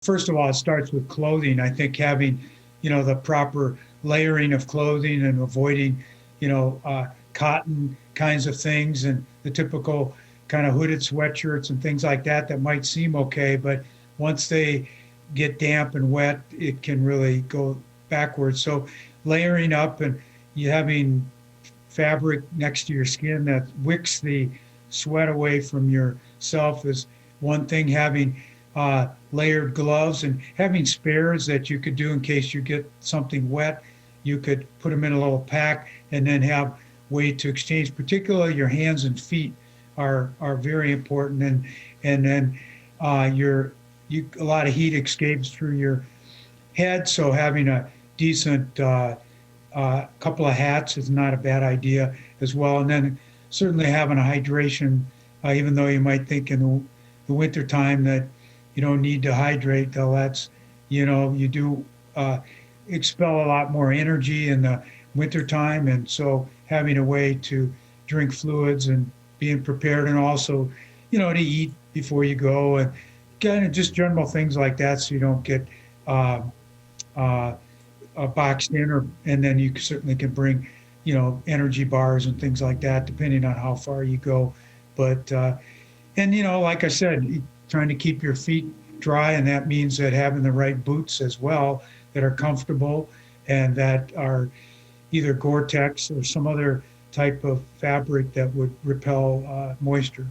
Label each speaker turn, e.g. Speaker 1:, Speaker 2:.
Speaker 1: First of all, it starts with clothing. I think having, the proper layering of clothing and avoiding, cotton kinds of things and the typical kind of hooded sweatshirts and things like that that might seem okay, but once they get damp and wet, it can really go backwards. So layering up and you having fabric next to your skin that wicks the sweat away from yourself is one thing. Having layered gloves and having spares that you could do in case you get something wet. You could put them in a little pack and then have way to exchange. Particularly your hands and feet are very important, and then a lot of heat escapes through your head. So having a decent couple of hats is not a bad idea as well. And then certainly having a hydration, even though you might think in the winter time that you don't need to hydrate, though that's, you do expel a lot more energy in the wintertime. And so having a way to drink fluids and being prepared, and also, to eat before you go, and kind of just general things like that, so you don't get boxed in, and then you certainly can bring, energy bars and things like that, depending on how far you go. But, and, like I said, trying to keep your feet dry, and that means that having the right boots as well that are comfortable and that are either Gore-Tex or some other type of fabric that would repel moisture.